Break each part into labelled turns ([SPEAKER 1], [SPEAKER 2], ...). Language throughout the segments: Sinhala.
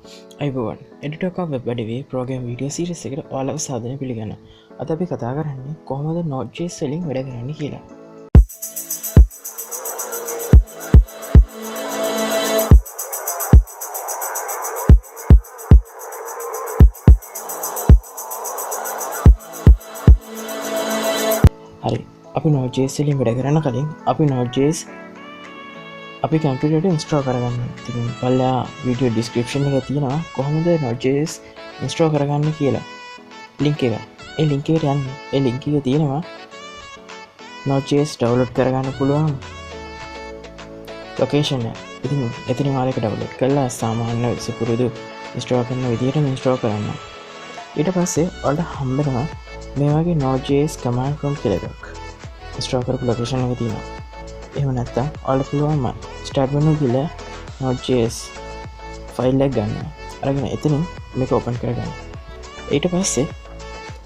[SPEAKER 1] අයිබෝවන් එඩිටෝකම් වෙබ් අඩවේ ප්‍රෝගම් වීඩියෝ සිරිස එකට ඔයාලව සාධන පිළිගන්න. අද අපි කතා කරන්නේ කොහොමද Nodejs වලින් වැඩ කරන්න කියලා. හරි අපි Nodejs වලින් වැඩ කරන්න කලින් අපි Nodejs අපි කම්පියුටරට ඉන්ස්ටෝල් කරගන්න. ඉතින් පල්ලා වීඩියෝ ඩිස්ක්‍රිප්ෂන් එක තියෙනවා කොහොමද Nodejs ඉන්ස්ටෝල් කරගන්න කියලා ලින්ක් එක. ඒ ලින්ක් එකට යන්න. ඒ ලින්ක් එක තියෙනවා Nodejs ඩවුන්ලෝඩ් කරගන්න පුළුවන් ලොකේෂන් එක. ඉතින් එතන ඔයාලට ඩවුන්ලෝඩ් කරලා සාමාන්‍ය සුපුරුදු ඉන්ස්ටෝල් කරන විදිහට ඉන්ස්ටෝල් කරන්න. ඊට පස්සේ ඔයාලට හම්බෙනවා මේ වගේ Nodejs command prompt කියලා එකක්. ඉන්ස්ටෝල් කරපු ලොකේෂන් එක තියෙනවා. එහෙම නැත්තම් ඔයාලට පුළුවන් ස්ටාර්ට් මෙනු ගිහලා Nodejs ෆයිල් එක ගන්න. අරගෙන එතනින් මේක ඕපන් කරගන්න. ඊට පස්සේ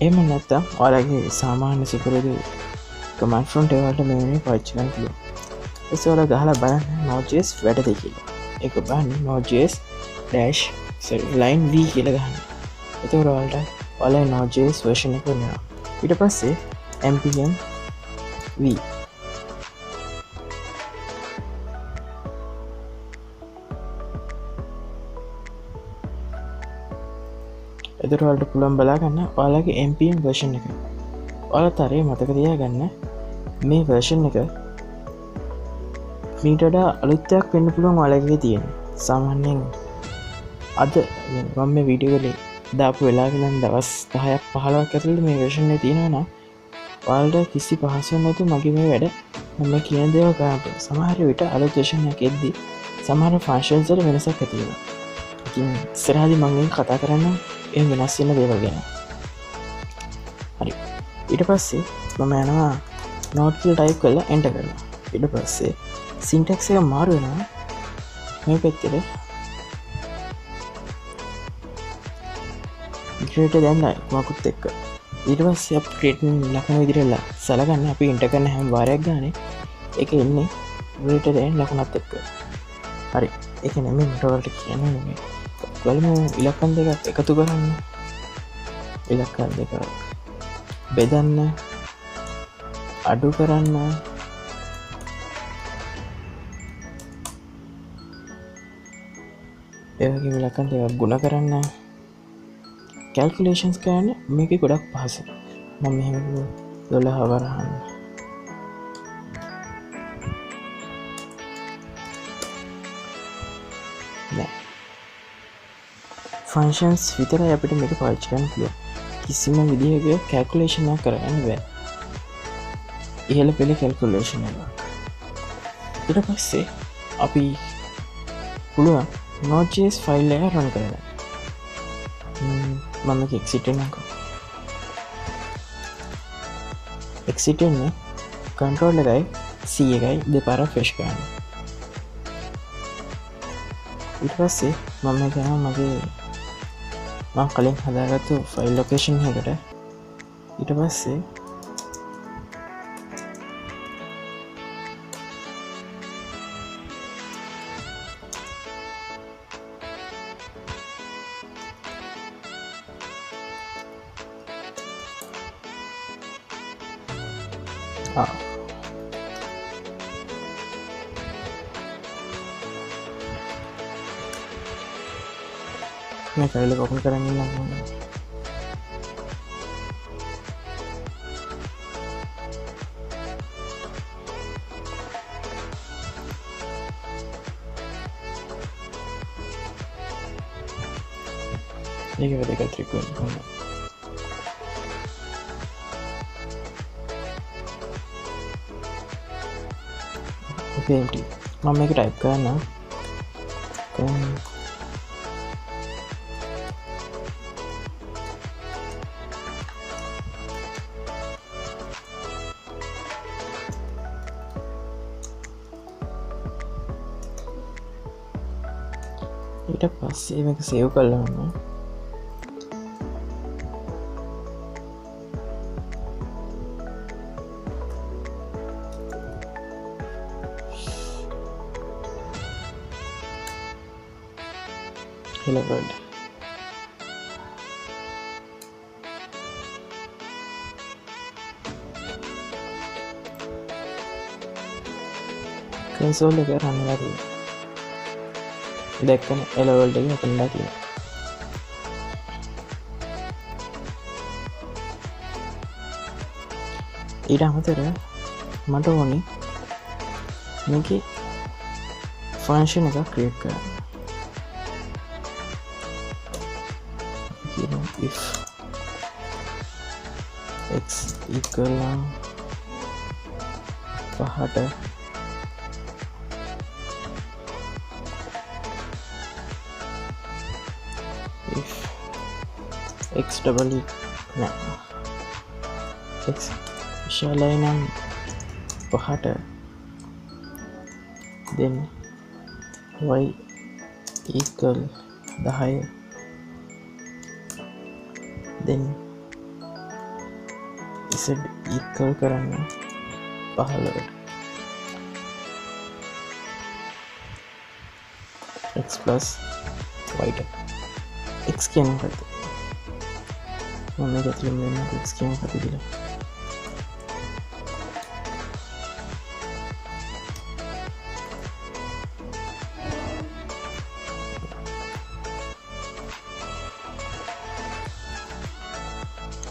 [SPEAKER 1] එහෙම නැත්තම් ඔයාලගේ සාමාන්‍ය සිකුරුදු command prompt එකකට මේ පාවිච්චි කරන්න පුළුවන්. ඒක ඔයාලා ගහලා බලන්න Nodejs වැඩද කියලා. ඒක බලන්න Nodejs line v කියලා ගහන්න. එතකොට ඔයාලගේ Nodejs version එක වෙනවා. ඊට පස්සේ npm v එතකොට ඔයාලට පුළුවන් බලාගන්න ඔයාලගේ npm version එක. ඔයාලා තරේ මතක තියාගන්න මේ version එක මීට වඩා අලුත් දෙයක් වෙන්න පුළුවන් ඔයාලගේ තියෙන. සාමාන්‍යයෙන් අද මම මේ වීඩියෝ එකේ දාපු වෙලාවක නම් දවස් 10ක් 15ක් ඇතුළත මේ version එක තියෙනවා නම් ඔයාලට කිසි පහසුවක් නැතුව මගේ මේ වැඩ මම කියන දේවල් කරන්න. සමහර විට අලුත් version එකක් එද්දි සමහර functions වල වෙනසක් ඇති වෙනවා. ඉතින් ඉස්සරහදී මම මේ කතා කරන්න ඒ වෙනස් වෙන දේවල් ගැන. හරි. ඊට පස්සේ මම යනවා node කියලා ටයිප් කරලා enter කරනවා. ඊට පස්සේ syntax එක මාරු වෙනවා. මේ පැත්තට greater than මොකුත් එක්ක. ඊට පස්සේ අපි create ලකුණ විදිහට සලකන්න අපි enter කරන හැම වාරයක් ගානේ ඒක එන්නේ greater than ලකුණත් එක්ක. හරි. ඒක නෙමෙයි මට ඔයාලට කියන්නේ නෙමෙයි. බලමු ඉලක්කම් දෙකක් එකතු කරන්න. ඉලක්කම් දෙකක් බෙදන්න, අඩු කරන්න, ඒ වගේම ඉලක්කම් දෙකක් ගුණ කරන්න, calculations කරන්න මේකේ ගොඩක් පහසුයි. මම මෙහෙම 12 වරහන් ෆන්ක්ෂන්ස් විතරයි අපිට මේක පාවිච්චි කරන්න පුළුවන්. කිසිම විදිහක කැල්කියුලේෂන් එකක් කරන්න බෑ. ඉහළ පෙළ කැල්කියුලේෂන් එකක්. ඊට පස්සේ අපි පුළුවන් Nodejs ෆයිල් එක රන් කරන්න. මම මේක exit එකක් exit එකනේ control එකයි c එකයි දෙපාරක් ෆ්‍රෙෂ් කරන්න. ඊට පස්සේ මම කියනවා මගේ මම කලින් හදාගත්තු ෆයිල් ලොකේෂන් එකට. ඊට පස්සේ මේ ෆයිල් එක ඕපන් කරගෙන ඉන්න ඕනේ. ඒක වැදගත් රික්වෙස්ට් කරනවා. ඕකේ මම මේක ටයිප් කරනවා. ඊට පස්සේ මේක සේව් කරලා ගන්න. hello world. console එක run වෙලා තියෙනවා. දැක්කනේ hello world එක open වෙලා තියෙනවා. ඊට අමතරව මට ඕනේ මේකේ ෆන්ක්ෂන් එකක් ක්‍රියේට් කරන්න. if x equal 5ට if x double නෑ x විශාලයි නම් 5ට then y equal 10 then z equal කරන්න 15ට x plus y ට x කියන මොකක්ද මම මේක ඇතුළේ මෙන්න x කියන මොකක්ද කියලා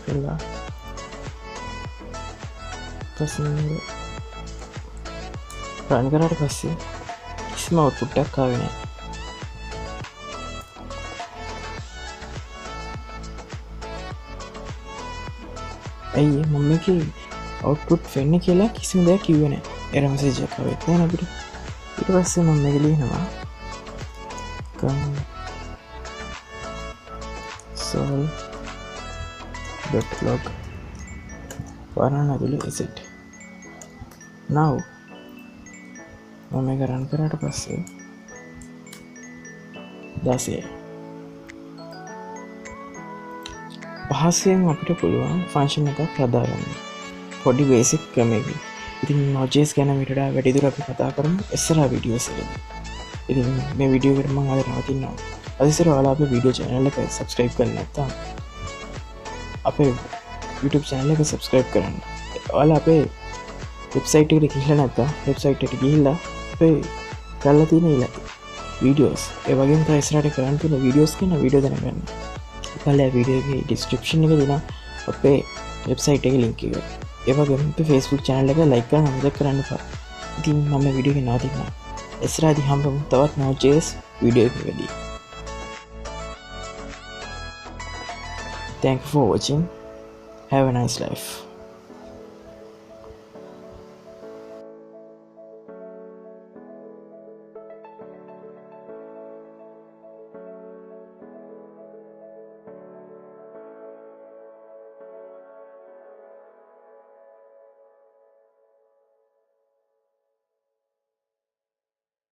[SPEAKER 1] කියලා පස්සේ රන් කරාට පස්සේ කිසිම අවුට්පුට් එකක් ආවේ නැහැ. ඇයි මම මේකේ අවුට්පුට් වෙන්නේ කියලා කිසිම දෙයක් කිව්වේ නැහැ. එරර් මෙසේජ් එකක් ආවෙත් නැහැ අපිට. ඊට පස්සේ මම මේක ලියනවා console.log වරණ ඇතුළේ exit. now මම මේක රන් කරාට පස්සේ 16 පහසෙන් අපිට පුළුවන් ෆන්ක්ෂන් එකක් හදාගන්න පොඩි බේසික් ක්‍රමයකින්. ඉතින් Nodejs ගැන මීට වැඩිදුර අපි කතා කරමු ඉස්සරහා වීඩියෝස් වලදී. ඉතින් මේ වීඩියෝ එකට මම අද නවතිනවා. අද ඉස්සර ඔයාලා අපේ වීඩියෝ channel එක subscribe කරලා නැත්නම් අපේ YouTube channel එක subscribe කරන්න. ඔයාලා අපේ website එකට ගිහිල්ලා නැත්නම් website එකට ගිහිල්ලා අපේ කරලා තියෙන videos ඒ වගේම තමයි ඉස්සරහට කරන්න තියෙන videos ගැන වීඩියෝ දැනගන්න. ඔයාලා වීඩියෝ එකේ description එකේ දෙන අපේ website එකේ link එක. ඒ වගේම අපේ Facebook channel එක like කරන්න අමතක කරන්න එපා. ඉතින් මම මේ වීඩියෝ එක නවතිනවා. ඉස්සරහදී හම්බෙමු තවත් Nodejs වීඩියෝ එකකදී. Thank you for watching. Have a nice life.